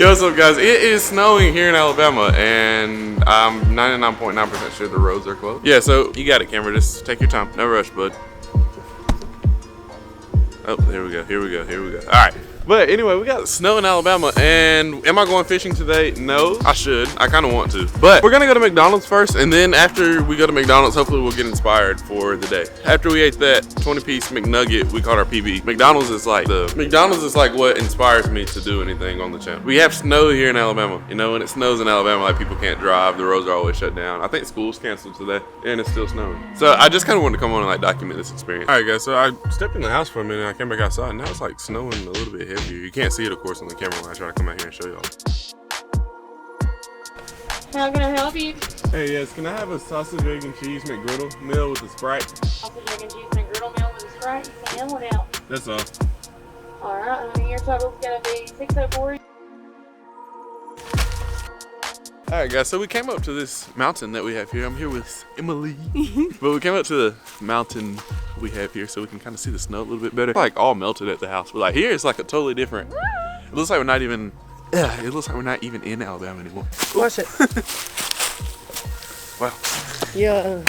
Yo, what's up, guys? It is snowing here in Alabama, and I'm 99.9% sure the roads are closed. Yeah, so you got it, camera. Just take your time. No rush, bud. Oh, here we go. Here we go. Here we go. All right. But anyway, we got snow in Alabama, and am I going fishing today? No, I should. I kind of want to. But we're gonna go to McDonald's first, and then after we go to McDonald's, hopefully we'll get inspired for the day. After we ate that 20-piece McNugget, we caught our PB. McDonald's is like what inspires me to do anything on the channel. We have snow here in Alabama. You know, when it snows in Alabama, like people can't drive. The roads are always shut down. I think school's canceled today, and it's still snowing. So I just kind of wanted to come on and like document this experience. All right, guys. So I stepped in the house for a minute. And I came back outside, and now it's like snowing a little bit heavier. You can't see it, of course, on the camera when I try to come out here and show y'all. How can I help you? Hey, yes, can I have a sausage, egg, and cheese McGriddle meal with a Sprite? Sausage, egg, and cheese McGriddle meal with a Sprite? You can, what else? That's all. Alright, honey, your total's gonna be $604. All right, guys, so we came up to this mountain that we have here. I'm here with Emily. But we came up to the mountain we have here so we can kind of see the snow a little bit better. It's like all melted at the house. But like here, it's like a totally different. It looks like we're not even, it looks like we're not even in Alabama anymore. Watch it. Wow. Yeah.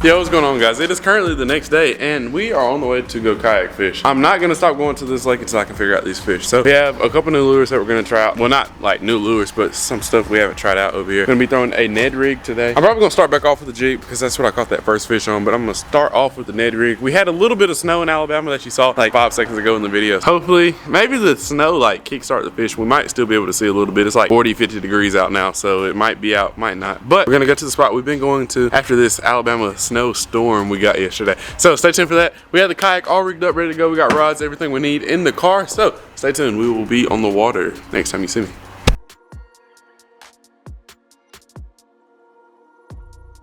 Yo, what's going on, guys? It is currently the next day, and we are on the way to go kayak fish. I'm not gonna stop going to this lake until I can figure out these fish. So we have a couple new lures that we're gonna try out. Well, not like new lures, but some stuff we haven't tried out over here. Gonna be throwing a Ned rig today. I'm probably gonna start back off with the jig because that's what I caught that first fish on, but I'm gonna start off with the Ned rig. We had a little bit of snow in Alabama that you saw like 5 seconds ago in the video. Hopefully, maybe the snow like kickstart the fish. We might still be able to see a little bit. It's like 40, 50 degrees out now, so it might be out, might not. But we're gonna go to the spot we've been going to after this Alabama snowstorm we got yesterday. So stay tuned for that. We have the kayak all rigged up, ready to go. We got rods, everything we need in the car. So stay tuned. We will be on the water next time you see me.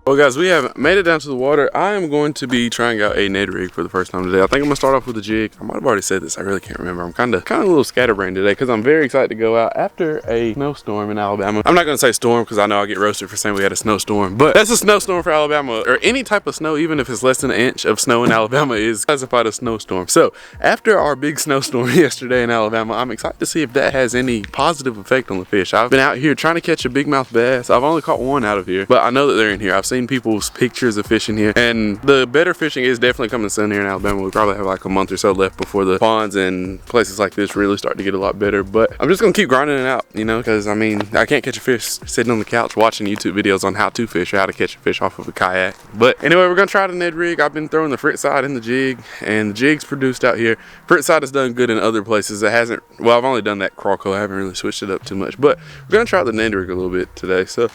Well, guys, we have made it down to the water. I am going to be trying out a Ned rig for the first time today. I think I'm gonna start off with a jig. I might have already said this. I really can't remember. I'm kind of a little scatterbrained today because I'm very excited to go out after a snowstorm in Alabama. I'm not gonna say storm because I know I'll get roasted for saying we had a snowstorm, but that's a snowstorm for Alabama, or any type of snow, even if it's less than an inch of snow in Alabama is classified as snowstorm. So after our big snowstorm yesterday in Alabama, I'm excited to see if that has any positive effect on the fish. I've been out here trying to catch a big mouth bass. I've only caught one out of here, but I know that they're in here. I've seen people's pictures of fishing here, and the better fishing is definitely coming soon here in Alabama. We probably have like a month or so left before the ponds and places like this really start to get a lot better. But I'm just gonna keep grinding it out, you know, because I mean, I can't catch a fish sitting on the couch watching YouTube videos on how to fish or how to catch a fish off of a kayak. But anyway, we're gonna try the Ned rig. I've been throwing the frit side in the jig, and the jig's produced out here. Frit side has done good in other places. It hasn't, well, I've only done that crawco. I haven't really switched it up too much, but we're gonna try the Ned rig a little bit today. So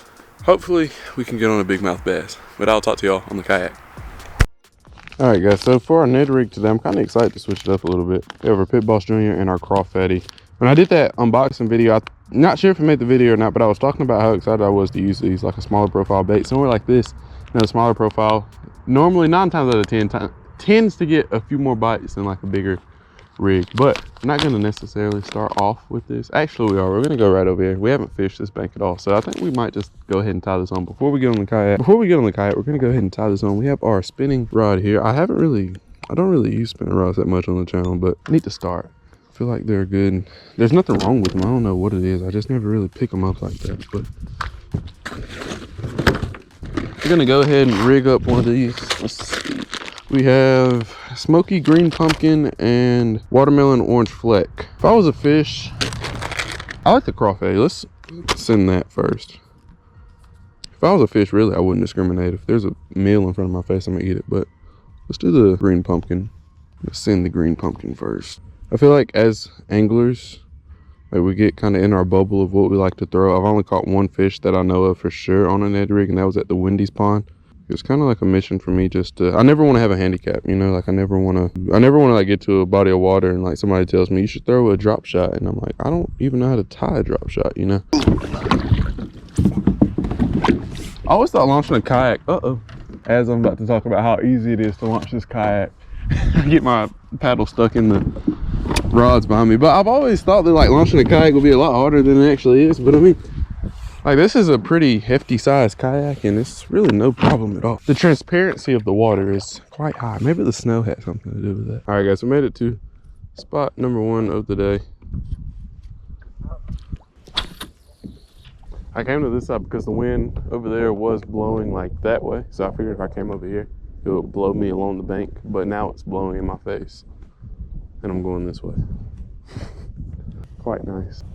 hopefully we can get on a big mouth bass, but I'll talk to y'all on the kayak. All right, guys, so for our Ned rig today, I'm kind of excited to switch it up a little bit. We have our Pit Boss Jr. and our crawfatty. When I did that unboxing video, I'm not sure if I made the video or not, but I was talking about how excited I was to use these, like a smaller profile bait, somewhere like this. You know, a smaller profile, normally 9 times out of 10 tends to get a few more bites than like a bigger rig. But I'm not going to necessarily start off with this. Actually, we are. We're going to go right over here. We haven't fished this bank at all, so I think we might just go ahead and tie this on before we get on the kayak. We're going to go ahead and tie this on. We have our spinning rod here. I don't really use spinning rods that much on the channel, but I need to start. I feel like they're good. There's nothing wrong with them. I don't know what it is. I just never really pick them up like that. But we're going to go ahead and rig up one of these. Let's see. We have smoky green pumpkin and watermelon orange fleck. If I was a fish, I like the crawfish. Let's send that first. If I was a fish, really, I wouldn't discriminate. If there's a meal in front of my face, I'm gonna eat it. But let's do the green pumpkin. Let's send the green pumpkin first. I feel like as anglers, like we get kind of in our bubble of what we like to throw. I've only caught one fish that I know of for sure on a Ned rig, and that was at the Wendy's pond. It was kind of like a mission for me just to, I never want to have a handicap, you know, like I never want to like get to a body of water and like somebody tells me you should throw a drop shot, and I'm like, I don't even know how to tie a drop shot, you know. I always thought launching a kayak, as I'm about to talk about how easy it is to launch this kayak. I get my paddle stuck in the rods behind me. But I've always thought that like launching a kayak would be a lot harder than it actually is. But I mean, like this is a pretty hefty sized kayak and it's really no problem at all. The transparency of the water is quite high. Maybe the snow had something to do with that. All right guys, we made it to spot number 1 of the day. I came to this side because the wind over there was blowing like that way. So I figured if I came over here, it would blow me along the bank. But now it's blowing in my face and I'm going this way. Quite nice.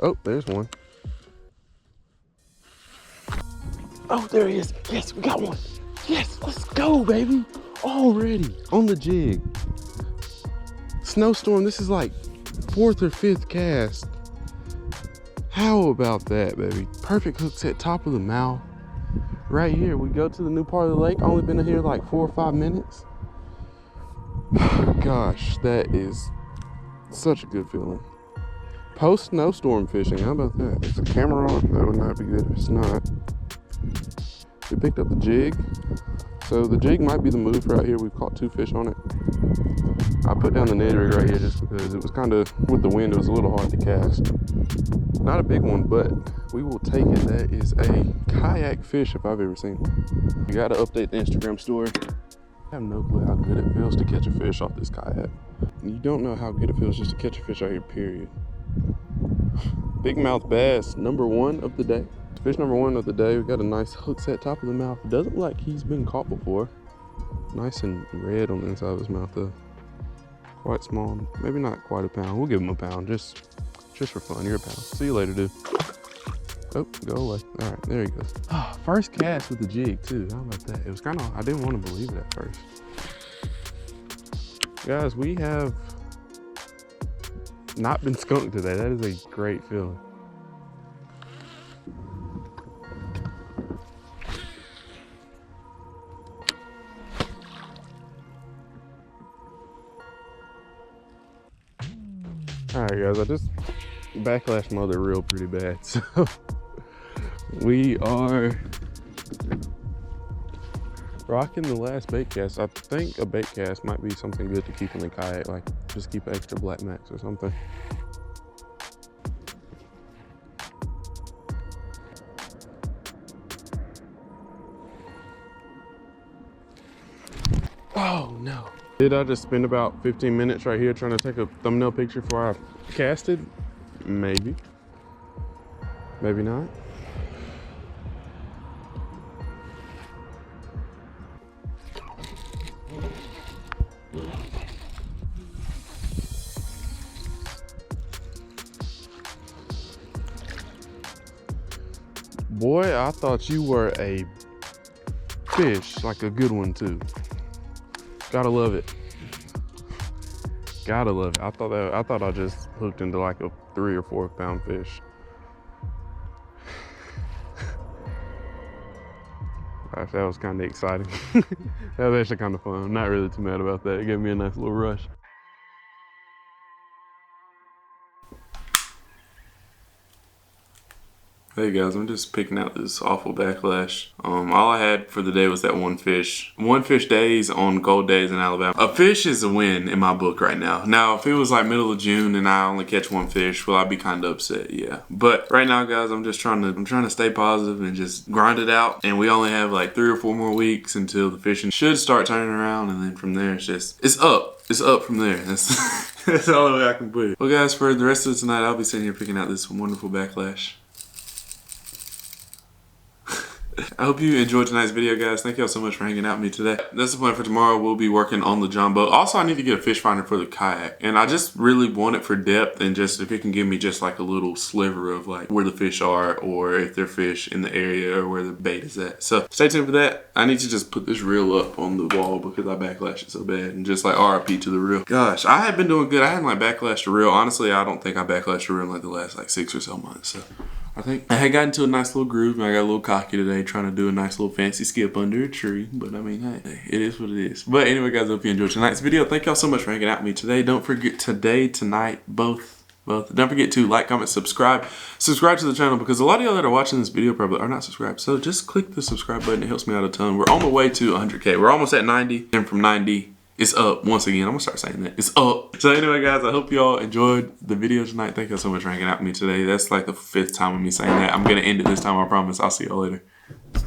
Oh, there's one. Oh, there he is. Yes, we got one. Yes, let's go, baby. Already on the jig. Snowstorm, this is like 4th or 5th cast. How about that, baby? Perfect hook set, top of the mouth. Right here, we go to the new part of the lake. Only been here like 4 or 5 minutes. Gosh, that is such a good feeling. Post snowstorm fishing, how about that? Is the camera on? That would not be good if it's not. We picked up the jig. So the jig might be the move right here. We've caught 2 fish on it. I put down the Ned rig right here just because it was kind of, with the wind, it was a little hard to cast. Not a big one, but we will take it. That is a kayak fish if I've ever seen one. You gotta update the Instagram story. I have no clue how good it feels to catch a fish off this kayak. You don't know how good it feels just to catch a fish out here, period. Big mouth bass, number 1 of the day. Fish number 1 of the day. We got a nice hook set, top of the mouth. It doesn't look like he's been caught before. Nice and red on the inside of his mouth though. Quite small, maybe not quite a pound. We'll give him a pound just for fun. You're a pound. See you later, dude. Oh, go away. All right, there he goes. Oh, first cast with the jig too. How about that? It was kind of, I didn't want to believe it at first. Guys, we have not been skunked today. That is a great feeling. All right, guys, I just backlashed my other reel pretty bad, so we are rocking the last bait cast. I think a bait cast might be something good to keep in the kayak, like just keep an extra black max or something. Oh no. Did I just spend about 15 minutes right here trying to take a thumbnail picture before I casted? Maybe. Maybe not. Boy, I thought you were a fish, like a good one too. Gotta love it. Gotta love it. I thought I just hooked into like a 3 or 4 pound fish. Gosh, that was kind of exciting. That was actually kind of fun. I'm not really too mad about that. It gave me a nice little rush. Hey guys, I'm just picking out this awful backlash. All I had for the day was that one fish. One fish days on cold days in Alabama. A fish is a win in my book right now. Now, if it was like middle of June and I only catch one fish, well, I'd be kind of upset, yeah. But right now, guys, I'm trying to stay positive and just grind it out. And we only have like 3 or 4 more weeks until the fishing should start turning around. And then from there, it's up. It's up from there. That's that's the only way I can put it. Well, guys, for the rest of tonight, I'll be sitting here picking out this wonderful backlash. I hope you enjoyed tonight's video, guys. Thank y'all so much for hanging out with me today. That's the plan for tomorrow. We'll be working on the John boat. Also, I need to get a fish finder for the kayak. And I just really want it for depth and just if it can give me just like a little sliver of like where the fish are or if they're fish in the area or where the bait is at. So stay tuned for that. I need to just put this reel up on the wall because I backlashed it so bad and just like RIP to the reel. Gosh, I had been doing good. I hadn't like backlashed a reel. Honestly, I don't think I backlashed a reel in like the last like 6 or so months. So I think I had gotten into a nice little groove and I got a little cocky today trying to do a nice little fancy skip under a tree. But I mean, hey, it is what it is. But anyway, guys, I hope you enjoyed tonight's video. Thank y'all so much for hanging out with me today. Don't forget tonight, both. Don't forget to like, comment, subscribe to the channel because a lot of y'all that are watching this video probably are not subscribed. So just click the subscribe button. It helps me out a ton. We're on the way to 100K. We're almost at 90. And from 90, it's up. Once again, I'm gonna start saying that. It's up. So anyway, guys, I hope y'all enjoyed the video tonight. Thank y'all so much for hanging out with me today. That's like the 5th time of me saying that. I'm gonna end it this time, I promise. I'll see y'all later.